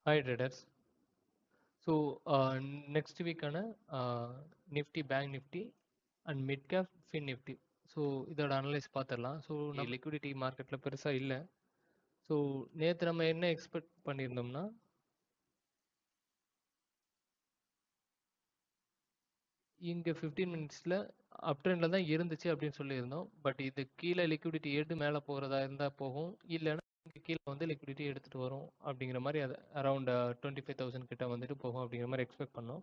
Hi traders. So next week Nifty, Bank Nifty and Mid Cap Fin Nifty. So இதோட analyse பார்த்துடலாம். So நம்ம liquidity மார்க்கெட்டில் பெருசாக இல்லை. ஸோ நேற்று நம்ம என்ன எக்ஸ்பெக்ட் பண்ணியிருந்தோம்னா இங்கே 15 மினிட்ஸில் அப் ட்ரெண்டில் தான் இருந்துச்சு அப்படின்னு சொல்லியிருந்தோம். பட் இது கீழே லிக்விடிட்டி எடுத்து மேலே போகிறதா இருந்தால் போகும், இல்லைன்னா இங்கே கீழே வந்து லிக்விடிட்டி எடுத்துகிட்டு வரும் அப்படிங்கிற மாதிரி அது அரௌண்ட் 25,000 கிட்ட வந்துட்டு போகும் அப்படிங்கிற மாதிரி எக்ஸ்பெக்ட் பண்ணோம்.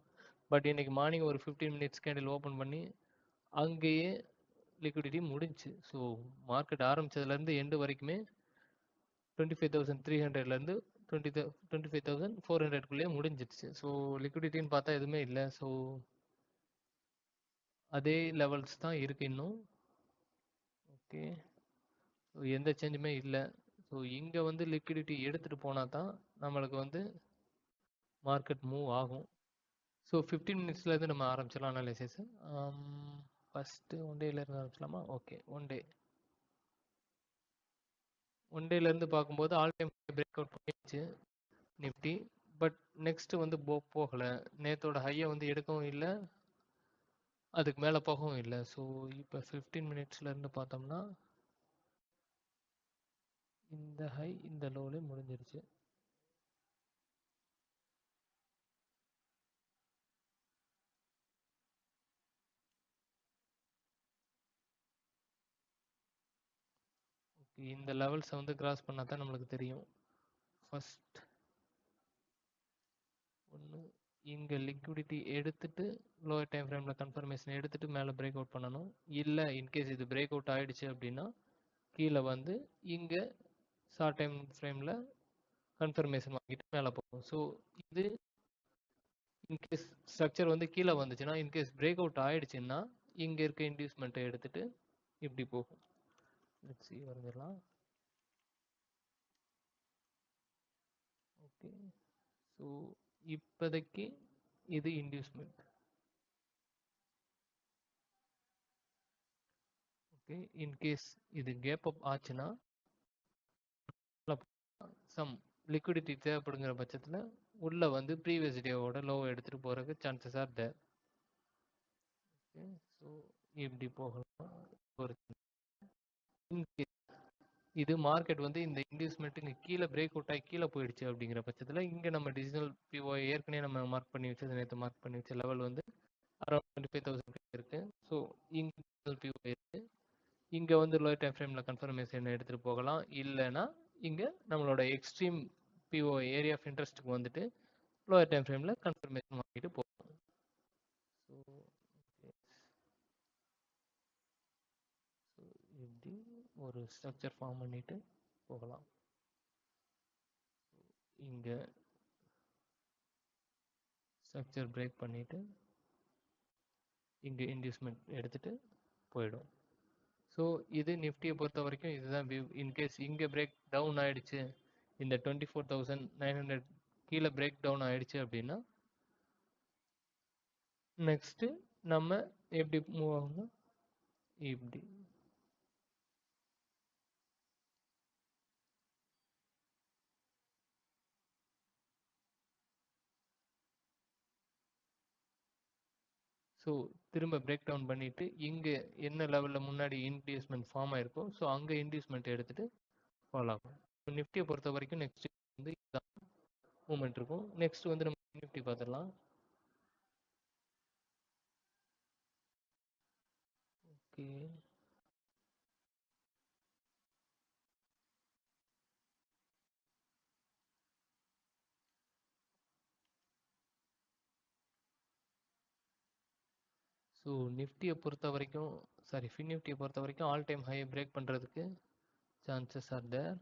பட் இன்னைக்கு மார்னிங் ஒரு 15 மினிட்ஸ் கேண்டில் ஓப்பன் பண்ணி அங்கேயே லிக்விடிட்டி முடிஞ்சு. ஸோ மார்க்கெட் ஆரம்பித்ததுலேருந்து எண்டு வரைக்குமே 25,300லேருந்து 25,400க்குள்ளேயே முடிஞ்சிடுச்சு. ஸோ லிக்விடிட்டின்னு பார்த்தா எதுவுமே இல்லை. ஸோ அதே லெவல்ஸ் தான் இருக்குது இன்னும். ஓகே, ஸோ எந்த சேஞ்சுமே இல்லை. ஸோ இங்கே வந்து லிக்விடிட்டி எடுத்துகிட்டு போனால் தான் நம்மளுக்கு வந்து மார்க்கெட் மூவ் ஆகும். ஸோ 15 மினிட்ஸ்லேருந்து நம்ம ஆரம்பிச்சிடலாம் அனாலிசிஸ். ஃபஸ்ட்டு ஒன் டேலேருந்து ஆரம்பிச்சலாமா? ஓகே, ஒன் டேலேருந்து பார்க்கும்போது ஆல் டைம் பிரேக் அவுட் பண்ணிடுச்சு நிஃப்டி. பட் நெக்ஸ்ட்டு வந்து போகலை. நேற்றோட ஹையை வந்து எடுக்கவும் இல்லை, அதுக்கு மேலே போகவும் இல்லை. ஸோ இப்போ 15 மினிட்ஸ்லேருந்து பார்த்தோம்னா இந்த ஹை இந்த லோலே முடிஞ்சிருச்சு. இந்த லெவல்ஸை வந்து கிராஸ் பண்ணால் தான் நம்மளுக்கு தெரியும். ஃபஸ்ட் ஒன்று இங்கே லிக்விடிட்டி எடுத்துட்டு லோவர் டைம் ஃப்ரேமில் கன்ஃபர்மேஷன் எடுத்துட்டு மேலே பிரேக் அவுட் பண்ணணும். இல்லை இன்கேஸ் இது பிரேக் அவுட் ஆகிடுச்சு அப்படின்னா கீழே வந்து இங்கே ஷார்ட் டைம் ஃப்ரேமில் கன்ஃபர்மேஷன் வாங்கிட்டு மேலே போகும். ஸோ இது இன்கேஸ் ஸ்ட்ரக்சர் வந்து கீழே வந்துச்சுன்னா, இன்கேஸ் பிரேக் அவுட் ஆகிடுச்சுன்னா இங்கே இருக்க இன்டியூஸ்மெண்ட்டை எடுத்துட்டு இப்படி போகும். வரைஞ்சிடலாம். ஓகே, ஸோ இப்போதைக்கு இது இன்டியூஸ்மெண்ட். ஓகே, இன்கேஸ் இது கேப் அப் ஆச்சுன்னா சம் லிக்விடிட்டி தேவைப்படுங்கிற பட்சத்தில் உள்ளே வந்து ப்ரீவியஸ் டேவோட லோவை எடுத்துகிட்டு போகிறதுக்கு chances are there. Okay, so இப்படி போகலாம். ஒரு இது மார்க்கெட் வந்து இந்த இன்டியூஸ்மெண்ட்டுக்கு கீழே பிரேக் அவுட் ஆகி கீழே போயிடுச்சு அப்படிங்கிற பட்சத்தில் இங்கே நம்ம டிஜிட்டல் பிஓ ஏற்கனவே நம்ம மார்க் பண்ணி வச்சது, நேற்று மார்க் பண்ணி வச்ச லெவல் வந்து அரௌண்ட் 25,000 இருக்கு. ஸோ இங்கே டிஜிட்டல் பிஓ இருக்கு. இங்கே வந்து லோ டைம் ஃப்ரேமில் கன்ஃபர்மேஷன் எடுத்துகிட்டு போகலாம். இல்லைன்னா இங்கே நம்மளோட எக்ஸ்ட்ரீம் பிஓ ஏரியா ஆஃப் இன்ட்ரெஸ்ட்டுக்கு வந்துட்டு லோயர் டைம் ஃப்ரேமில் கன்ஃபர்மேஷன் வாங்கிட்டு போகலாம். ஸோ இப்படி ஒரு ஸ்ட்ரக்சர் ஃபார்ம் பண்ணிட்டு போகலாம். இங்கே ஸ்ட்ரக்சர் பிரேக் பண்ணிவிட்டு இங்கே இன்டியூஸ்மெண்ட் எடுத்துகிட்டு போயிடும். ஸோ இது நிஃப்டியை பொறுத்த வரைக்கும் இதுதான் வியூ. இன்கேஸ் இங்கே பிரேக் டவுன் ஆகிடுச்சு, இந்த 24,900 கீழே பிரேக் டவுன் ஆகிடுச்சு அப்படின்னா நெக்ஸ்ட்டு நம்ம எப்படி மூவ் ஆகணும், இப்படி ஸோ திரும்ப பிரேக் டவுன் பண்ணிவிட்டு இங்கே என்ன லெவலில் முன்னாடி இன்டியூஸ்மெண்ட் ஃபார்ம் ஆயிருக்கோ ஸோ அங்கே இன்டியூஸ்மெண்ட் எடுத்துகிட்டு ஃபாலோ ஆகும். நிஃப்டியை பொறுத்த வரைக்கும் நெக்ஸ்ட் வந்து இதுதான் மூமெண்ட் இருக்கும். நெக்ஸ்ட் வந்து நம்ம நிஃப்டி பார்த்துடலாம். ஓகே, ஸோ நிஃப்டியை பொறுத்த வரைக்கும் ஃபின் நிஃப்டியை பொறுத்த வரைக்கும் ஆல் டைம் ஹையை பிரேக் பண்ணுறதுக்கு சான்சஸ் ஆர் தேர்.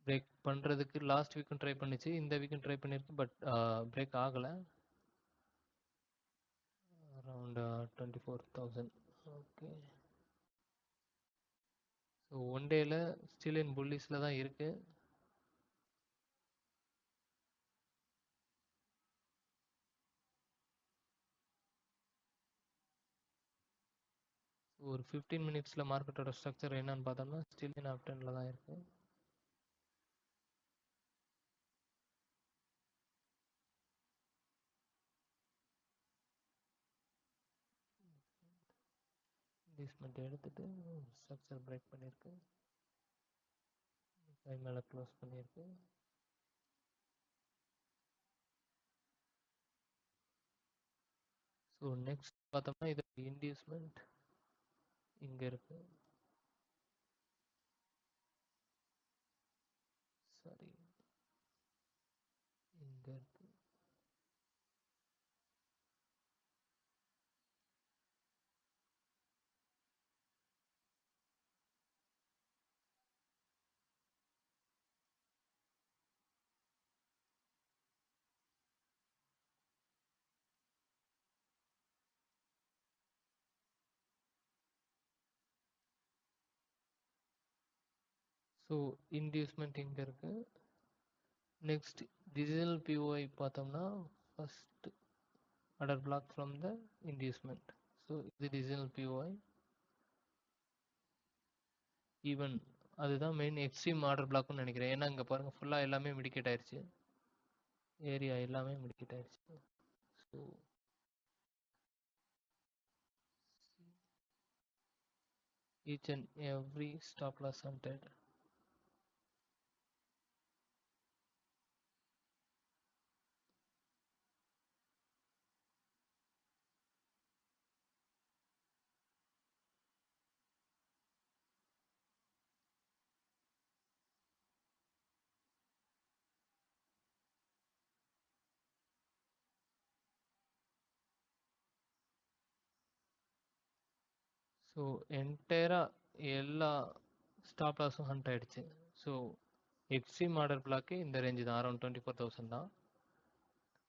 பிரேக் பண்ணுறதுக்கு லாஸ்ட் வீக்கும் ட்ரை பண்ணிச்சு, இந்த வீக்கும் ட்ரை பண்ணியிருக்கு. பட் பிரேக் ஆகலை. அரௌண்ட் 24,000. ஓகே, ஸோ ஒன் டேயில் ஸ்டில் இன் புல்லிஸில் தான் இருக்குது. ஒரு 15 மினிட்ஸில் மார்க்கெட்டோட ஸ்ட்ரக்சர் என்னன்னு பார்த்தோம்னா ஸ்டில் இன் அப் ட்ரெண்டில் தான் இருக்குது. இன்டியூஸ்மெண்ட் எடுத்துட்டு ஸ்ட்ரக்சர் பிரேக் பண்ணியிருக்கு, கை மேலே க்ளோஸ் பண்ணியிருக்கு. ஸோ நெக்ஸ்ட் பார்த்தோம்னா இது இன்டியூஸ்மெண்ட் இங்கே இருக்கு, சாரி இங்கே இருக்கு. ஸோ இன்டியூஸ்மெண்ட் இங்கே இருக்கு. நெக்ஸ்ட் டிசிஷனல் பிஓஐ பார்த்தோம்னா first order black from the inducement. So இது டிசிஷனல் பிஓஐ ஈவன் அதுதான் மெயின் எக்ஸ்ட்ரீம் ஆர்டர் பிளாக்னு நினைக்கிறேன். ஏன்னா இங்கே பாருங்க ஃபுல்லாக எல்லாமே மிடிகேட் ஆயிடுச்சு, ஏரியா எல்லாமே மிடிகேட் ஆயிடுச்சு. So each and every stop loss hunted. So என்டையராக எல்லா ஸ்டாப் லாஸும் ஹண்ட் ஆயிடுச்சு. ஸோ எக்ஸ்ட்ரீம் ஆர்டர் பிளாக்கு இந்த ரேஞ்சு தான், அரௌண்ட் 24,000 தான்.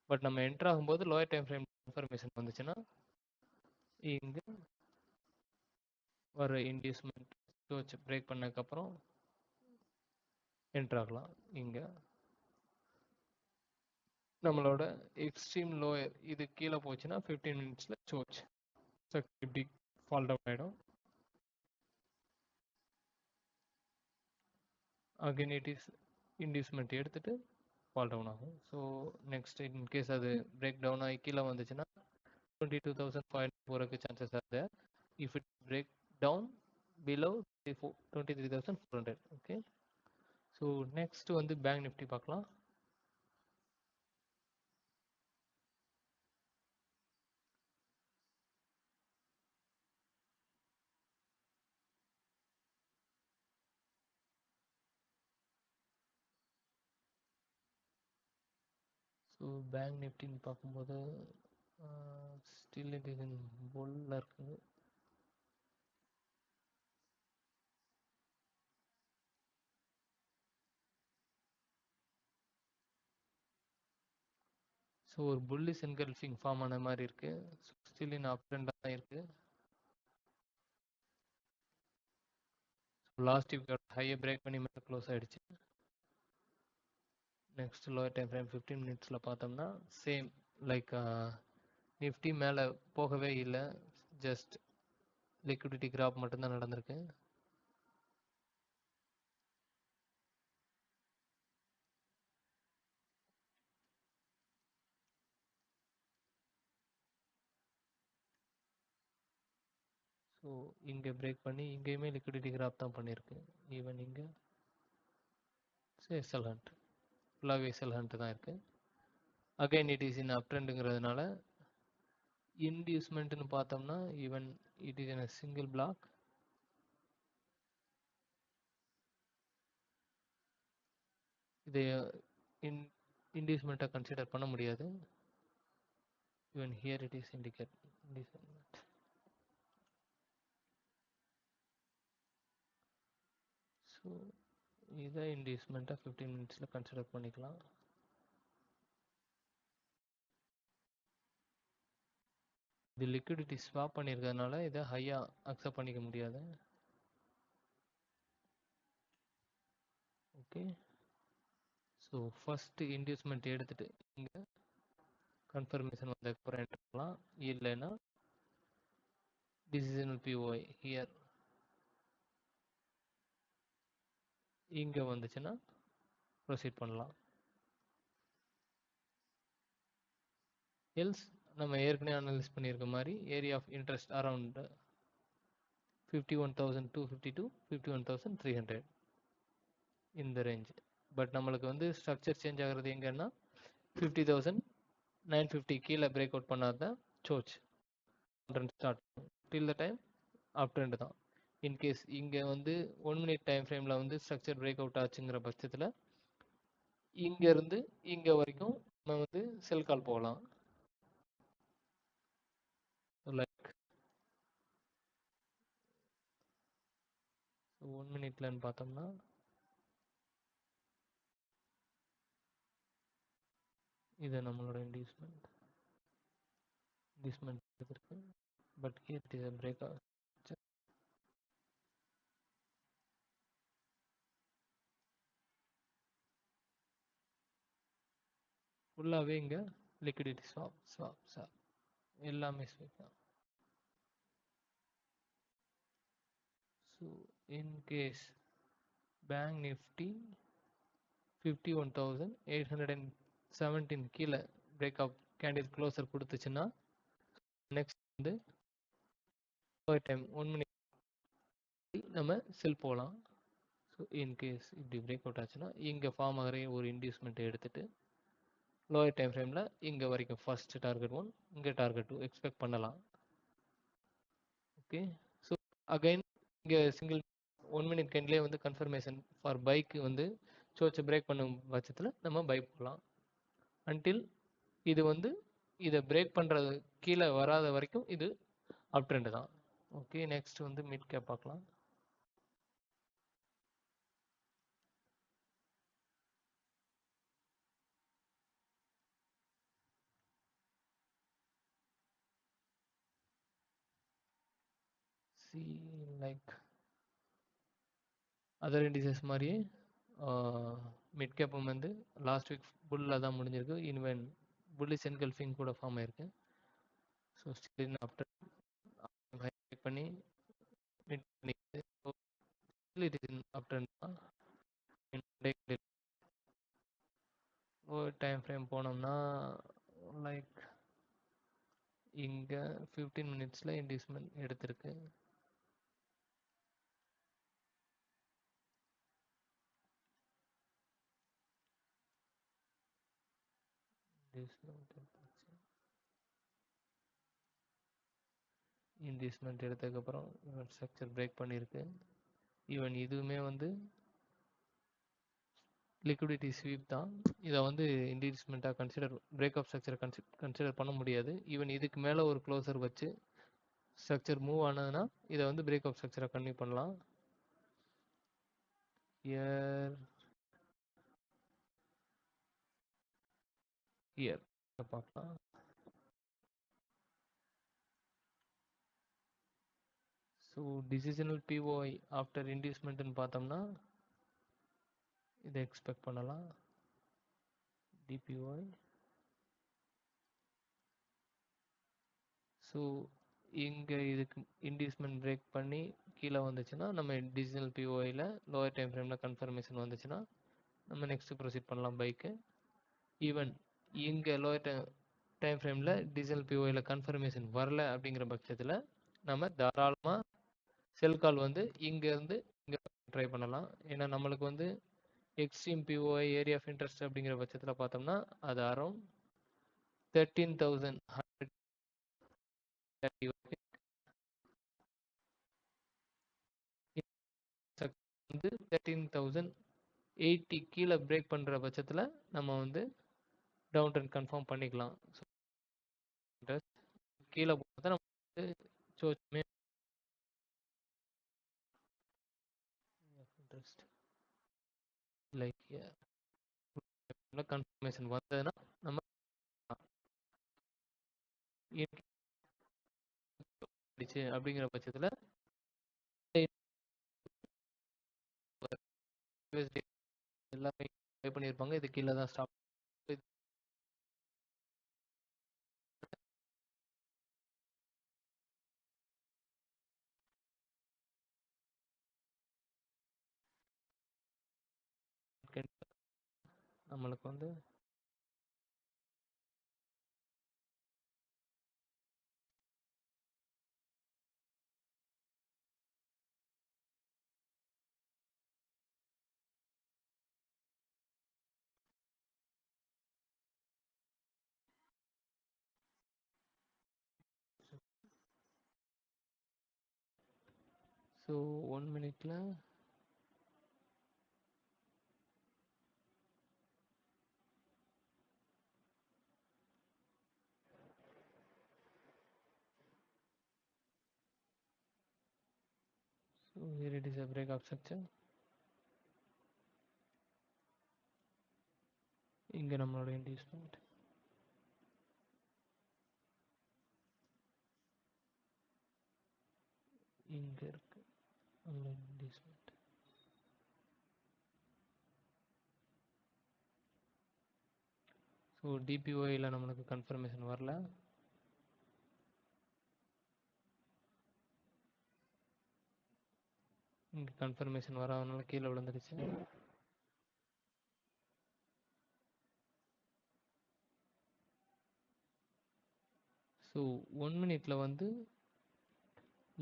பட் நம்ம என்டர் ஆகும்போது லோயர் டைம் ஃப்ரேம் இன்ஃபர்மேஷன் வந்துச்சுன்னா இங்கே வர இன்டியூஸ்மெண்ட் வச்சு பிரேக் பண்ணதுக்கப்புறம் என்டர் ஆகலாம். இங்கே நம்மளோட எக்ஸ்ட்ரீம் லோயர் இது கீழே போச்சுன்னா 15 மினிட்ஸில் சோச் இப்படி ஃபால் டவுன் ஆகிடும். அகைன் இட் இஸ் இன்டியூஸ்மெண்ட் எடுத்துட்டு ஃபால் டவுன் ஆகும். ஸோ நெக்ஸ்ட் இன்கேஸ் அது பிரேக் டவுன் ஆகி கீழே வந்துச்சுன்னா 22,500 போகிறதுக்கு சான்சஸ் ஆகுது. If it break down below 23,400. Okay, so next வந்து பேங்க் நிஃப்டி பார்க்கலாம். ஸோ பேங்க் நிஃப்டின்னு பார்க்கும்போது ஸ்டில் இட் இஸ் இன் புல்ல இருக்குது. ஸோ ஒரு புல்லிஷ் என்கல்ஃபிங் ஃபார்ம் ஆன மாதிரி இருக்கு. ஸ்டில் இன் அப் ட்ரெண்டாக தான் இருக்கு. லாஸ்ட் வீக் ஹையை பிரேக் பண்ணி மேலே க்ளோஸ் ஆயிடுச்சு. நெக்ஸ்ட் லோயர் டைம் ஃப்ரேம் 15 மினிட்ஸில் பார்த்தோம்னா சேம் லைக் நிஃப்டி மேலே போகவே இல்லை, ஜஸ்ட் லிக்விடிட்டி கிராப் மட்டும்தான் நடந்திருக்கு. ஸோ இங்கே பிரேக் பண்ணி இங்கேயுமே லிக்விடிட்டி கிராப் தான் பண்ணியிருக்கு. ஈவன் இங்கே செல் ஹண்ட் ஃபுல்லாகவே செல் ஹண்ட் தான் இருக்குது. Again it is in up ட்ரெண்டுங்கிறதுனால இன்டியூஸ்மெண்ட்னு பார்த்தோம்னா even it is in a single block. இதை இன்டியூஸ்மெண்ட்டாக கன்சிடர் பண்ண முடியாது. Even here it is indicate. So இதை இன்டியூஸ்மெண்ட்டாக 15 மினிட்ஸில் கன்சிடர் பண்ணிக்கலாம். இது லிக்விடிட்டி ஸ்வாப் பண்ணியிருக்கிறதுனால இதை ஹையாக அக்செப்ட் பண்ணிக்க முடியாது. ஓகே, ஸோ ஃபஸ்ட்டு இன்டியூஸ்மெண்ட் எடுத்துகிட்டு இங்கே கன்ஃபர்மேஷன் வந்ததுக்கப்புறம் என்டர் பண்ணலாம். இல்லைன்னா டிசிஷனல் பிஓஐ ஹியர் இங்கே வந்துச்சுன்னா ப்ரொசீட் பண்ணலாம். எல்ஸ் நம்ம ஏற்கனவே அனலைஸ் பண்ணியிருக்க மாதிரி area of interest around 51,250 to 51,300 இந்த ரேஞ்ச். பட் நம்மளுக்கு வந்து ஸ்ட்ரக்சர் சேஞ்ச் ஆகிறது எங்கன்னா 50,950 கீழே பிரேக் அவுட் பண்ணாதான் சோச் start till the time up trend தான். இன்கேஸ் இங்கே வந்து 1 மினிட் டைம் ஃப்ரேமில் வந்து ஸ்ட்ரக்சர் பிரேக் அவுட் ஆச்சுங்கிற பட்சத்தில் இங்கேருந்து இங்கே வரைக்கும் நம்ம வந்து செல் கால் போகலாம். லைக் 1 மினிட்லன்னு பார்த்தோம்னா இது நம்மளோட இன்டியூஸ்மெண்ட் இருக்கு. But here it is break out. ஃபுல்லாகவே இங்கே லிக்விடிட்டி ஸ்வாப் எல்லாமே ஸ்வாப் தான். ஸோ இன்கேஸ் பேங்க் நிஃப்டி 51,817 கீழே பிரேக் அப் கேண்டில் க்ளோசர் கொடுத்துச்சுன்னா நெக்ஸ்ட் வந்து டைம் 1 மினிட் நம்ம செல் போகலாம். ஸோ இன்கேஸ் இப்படி பிரேக் அவுட் ஆச்சுன்னா இங்கே ஃபார்ம் ஆகிற ஒரு இன்டியூஸ்மெண்ட்டை எடுத்துகிட்டு லோயர் டைம் ஃப்ரேமில் இங்கே வரைக்கும் ஃபர்ஸ்ட் டார்கெட் 1 இங்கே டார்கெட் 2 எக்ஸ்பெக்ட் பண்ணலாம். ஓகே, ஸோ அகைன் இங்கே சிங்கிள் 1 மினிட் கேண்ட்லேயே வந்து கன்ஃபர்மேஷன் ஃபார் பைக்கு வந்து சோச்சை பிரேக் பண்ணும் பட்சத்தில் நம்ம பை போகலாம். அன்டில் இது வந்து இதை பிரேக் பண்ணுறது கீழே வராத வரைக்கும் இது அப் ட்ரெண்ட் தான். ஓகே, நெக்ஸ்ட் வந்து மிட் கேப் பார்க்கலாம். லைக் அதர் இண்டிசஸ் மாதிரியே மிட் கேப்பும் வந்து லாஸ்ட் வீக் புல்லில் தான் முடிஞ்சிருக்கு. இன்வென் புல்லிஷ் என்கல்ஃபிங் கூட ஃபார்ம் ஆயிருக்கு. ஸோ ஸ்டில் ஆஃப்டர் பண்ணி மிட் பண்ணிட்டு இட் இஸ் ஆஃப்டர் ஒரு டைம் ஃப்ரேம் போனோம்னா லைக் இங்கே 15 மினிட்ஸில் இன்டியூஸ்மெண்ட் எடுத்திருக்கு. இன்டியூஸ்மெண்ட் எடுத்ததுக்கப்புறம் ஸ்ட்ரக்சர் பிரேக் பண்ணியிருக்கு. ஈவன் இதுவுமே வந்து லிக்விடிட்டி ஸ்வீப் தான். இதை வந்து இன்டியூஸ்மெண்ட்டாக பிரேக் ஆஃப் ஸ்ட்ரக்சரை கன்சிடர் பண்ண முடியாது. ஈவன் இதுக்கு மேலே ஒரு க்ளோசர் வச்சு ஸ்ட்ரக்சர் மூவ் ஆனதுன்னா இதை வந்து பிரேக் ஆஃப் ஸ்ட்ரக்சரை கன்டினியூ பண்ணலாம். இயர் பார்க்கலாம். ஸோ டிசிஷனல் பிஓஐ ஆஃப்டர் இன்டியூஸ்மெண்ட்னு பார்த்தோம்னா இதை எக்ஸ்பெக்ட் பண்ணலாம். டிபிஓஐ ஸோ இங்கே இதுக்கு இன்டியூஸ்மெண்ட் பிரேக் பண்ணி கீழே வந்துச்சுன்னா நம்ம டிசிஷனல் பிஓஐயில் லோவர் டைம் ஃப்ரேமில் கன்ஃபர்மேஷன் வந்துச்சுன்னா நம்ம நெக்ஸ்ட்டு ப்ரொசீட் பண்ணலாம் பைக்கு. ஈவன் இங்கே லோவர் டைம் ஃப்ரேமில் டிசிஷனல் பிஓஐயில் கன்ஃபர்மேஷன் வரல அப்படிங்கிற பட்சத்தில் நம்ம தாராளமாக செல் கால் வந்து இங்கேருந்து இங்கே ட்ரை பண்ணலாம். ஏன்னா நம்மளுக்கு வந்து extreme POI area of interest அப்படிங்கிற பட்சத்தில் பார்த்தோம்னா அது அரௌண்ட் 13,100 வந்து 13,080 கீழே பிரேக் பண்ணுற பட்சத்தில் நம்ம வந்து டவுன் ட்ரெண்ட் கன்ஃபார்ம் பண்ணிக்கலாம். கீழே போகிறத நம்ம வந்து சோச்சுமே லைக் கன்ஃபர்மேஷன் வந்ததுன்னா நம்ம அப்படிங்கிற பட்சத்தில் எல்லாமே பை பண்ணியிருப்பாங்க. இது கீழே தான் ஸ்டாப் நம்மளுக்கு வந்து ஸோ 1 மினிட்ல so here it is a breakup structure. இங்கே நம்மளோட இன்டியூஸ்மெண்ட் இங்கே இருக்கு நம்மளோட இன்டியூஸ்மெண்ட். ஸோ டிபிஓயில் நம்மளுக்கு கன்ஃபர்மேஷன் வரல. இங்கே கன்ஃபர்மேஷன் வராதனால கீழே விழுந்துருச்சு. ஸோ 1 மினிட்ல வந்து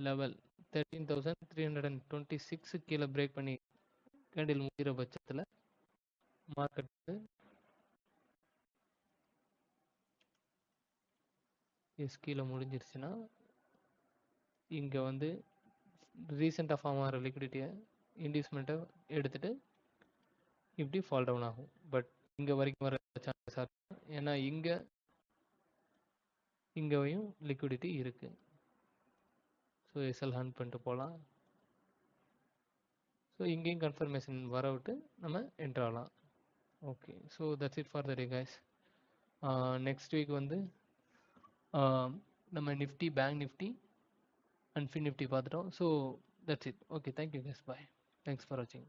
லெவல் 13,326 கீழே பிரேக் பண்ணி கேண்டில் முடிகிற பட்சத்தில் மார்க்கெட்டு கீழே முடிஞ்சிருச்சுன்னா இங்கே வந்து ரீசெண்டாக ஃபார்ம் ஆகிற லிக்விடிட்டியை இன்டியூஸ்மெண்ட்டை எடுத்துகிட்டு இப்படி ஃபால் டவுன் ஆகும். பட் இங்கே வரைக்கும் வர சான்சஸ் இருக்கும், ஏன்னா இங்கேயும் லிக்விடிட்டி இருக்குது. ஸோ எஸ்எல் ஹேண்ட் பண்ணிட்டு போகலாம். ஸோ இங்கேயும் கன்ஃபர்மேஷன் வர விட்டு நம்ம என்ட்ரு ஆகலாம். Okay, so that's it for the day guys. Next week வந்து நம்ம Nifty, bank Nifty and fin Nifty பார்த்துட்டோம். So that's it. Okay, thank you guys, bye. Thanks for வாட்சிங்.